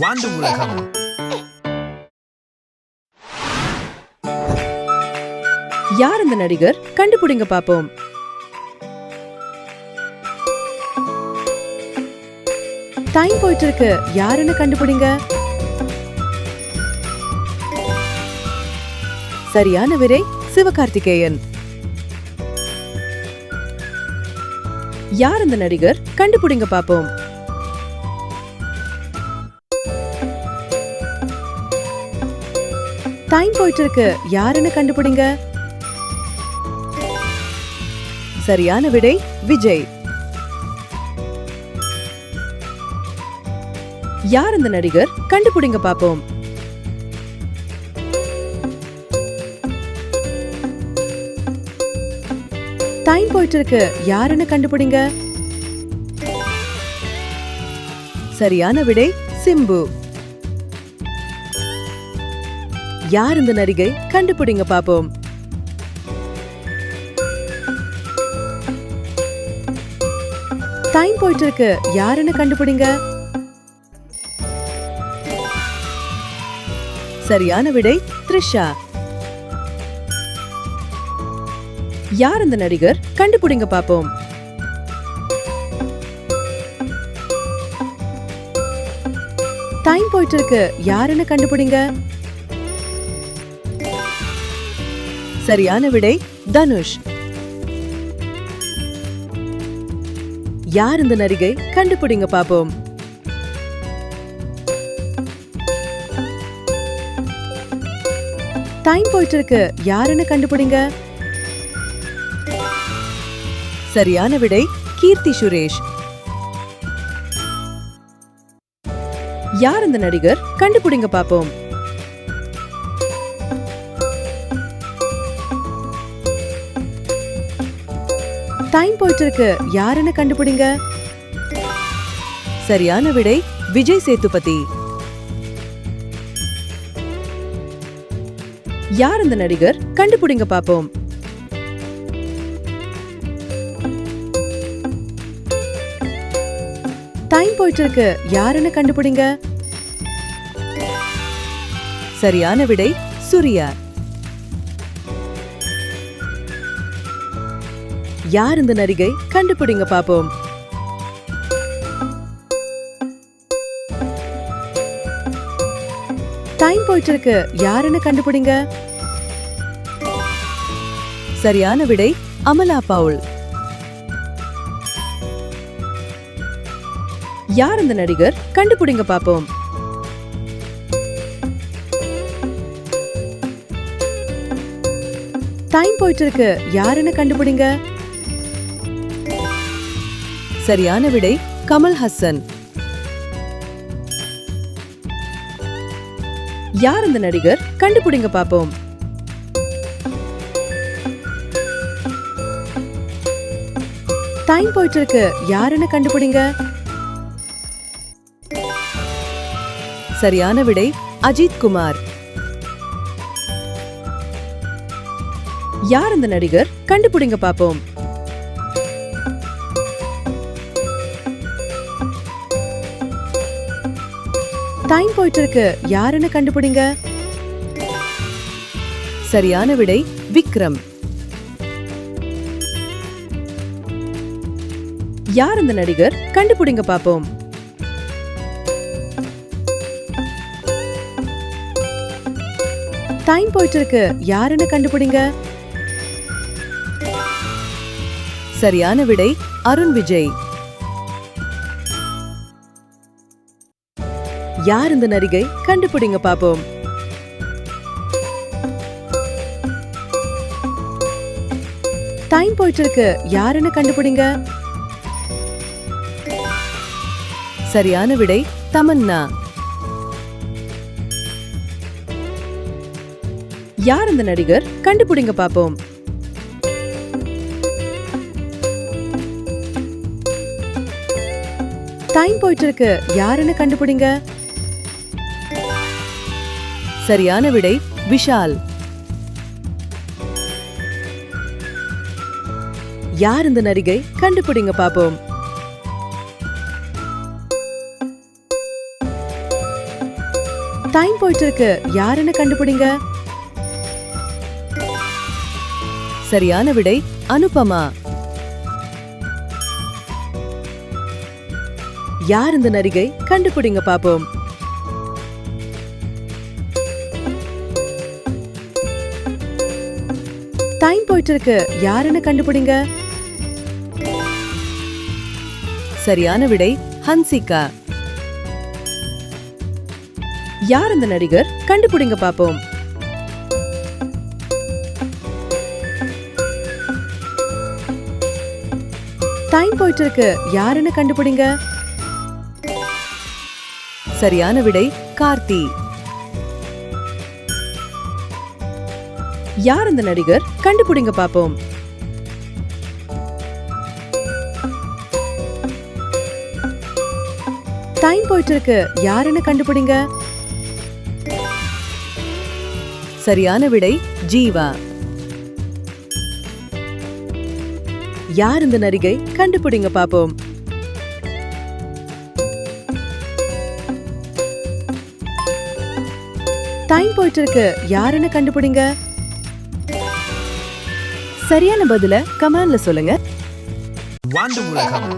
வாண்டு உலகம். யார் இந்த நடிகர்? கண்டுபிடிங்க பாப்போம். டைம் போயிட்டு இருக்கு, யாருன்னு கண்டுபிடிங்க. சரியான விடை சிவகார்த்திகேயன். யார் இந்த நடிகர்? கண்டுபிடிங்க பாப்போம். டைம் போயிட்டு இருக்கு, யாருன்னு கண்டுபிடிங்க. சரியான விடை விஜய். யார் இந்த நடிகர்? கண்டுபிடிங்க பாப்போம். டைம் போயிட்டு இருக்கு, யாருன்னு கண்டுபிடிங்க. சரியான விடை சிம்பு. யார் இந்த நடிகை? கண்டுபிடிங்க பாப்போம். டைம் போயிட்டு இருக்கு, யாருன்னு கண்டுபிடிங்க. சரியான விடை த்ரிஷா. யார் இந்த நடிகர்? கண்டுபிடிங்க பாப்போம். டைம் போயிட்டு இருக்கு, யாருன்னு கண்டுபிடிங்க. சரியான விடை தனுஷ். யார் இந்த நடிகை? கண்டுபிடிங்க பாப்போம். டைம் போயிட்டு இருக்கு, யாருன்னு கண்டுபிடிங்க. சரியான விடை கீர்த்தி சுரேஷ். யார் இந்த நடிகர்? கண்டுபிடிங்க பாப்போம். டைம் போயிட்டு இருக்கு, யாருன்னு கண்டுபிடிங்க. சரியான விடை விஜய் சேதுபதி. யார் இந்த நடிகர்? கண்டுபிடிங்க பாப்போம். டைம் போயிட்டு இருக்கு, யாருன்னு கண்டுபிடிங்க. சரியான விடை சூர்யா. யார் இந்த நடிகை? கண்டுபிடிங்க பாப்போம். டைம் போயிட்டு இருக்கு, யாருன்னு கண்டுபிடிங்க. சரியான விடை அமலா பவுல். யார் இந்த நடிகர்? கண்டுபிடிங்க பாப்போம். டைம் போயிட்டு இருக்கு, யாருன்னு கண்டுபிடிங்க. சரியான விடை கமல் ஹசன். யார் இந்த நடிகர்? கண்டுபிடிங்க பாப்போம். டைம் போயிட்டு இருக்கு, யாருன்னு கண்டுபிடிங்க. சரியான விடை அஜித் குமார். யார் இந்த நடிகர்? கண்டுபிடிங்க பாப்போம். டைம் போயிட்டு இருக்கு, யாருன்னு கண்டுபிடிங்க. சரியான விடை விக்ரம். யார் இந்த நடிகர்? கண்டுபிடிங்க பாப்போம். டைம் போயிட்டு இருக்கு, யாருன்னு கண்டுபிடிங்க. சரியான விடை அருண் விஜய். யார் இந்த நடிகை? கண்டுபிடிங்க பாப்போம். டைம் போயிட்டு இருக்கு, யாருன்னு கண்டுபிடிங்க. சரியான விடை தமன்னா. யார் இந்த நடிகர்? கண்டுபிடிங்க பாப்போம். டைம் போயிட்டு இருக்கு, யாருன்னு கண்டுபிடிங்க. சரியான விடை விஷால். யார் இந்த நடிகை? கண்டுபிடிங்க பாப்போம். டைம் போயிட்டு இருக்கு, யாருன்னு கண்டுபிடிங்க. சரியான விடை அனுபமா. யார் இந்த நடிகை? கண்டுபிடிங்க பாப்போம். டைம் போயிட்டு இருக்கு, யாருன்னு கண்டுபிடிங்க. சரியான விடை ஹன்சிகா. யார் இந்த நடிகர்? கண்டுபிடிங்க பாப்போம். டைம் போயிட்டு இருக்கு, யாருன்னு கண்டுபிடிங்க. சரியான விடை கார்த்தி. யார் இந்த நடிகர்? கண்டுபிடிங்க பாப்போம். டைம் போயிட்டு இருக்கு, யாருன்னு கண்டுபிடிங்க. சரியான விடை ஜீவா. யார் இந்த நடிகை? கண்டுபிடிங்க பாப்போம். டைம் போயிட்டு இருக்கு, யாருன்னு கண்டுபிடிங்க. சரியான பதில கமெண்ட்ல சொல்லுங்க. வாண்டு உலகம்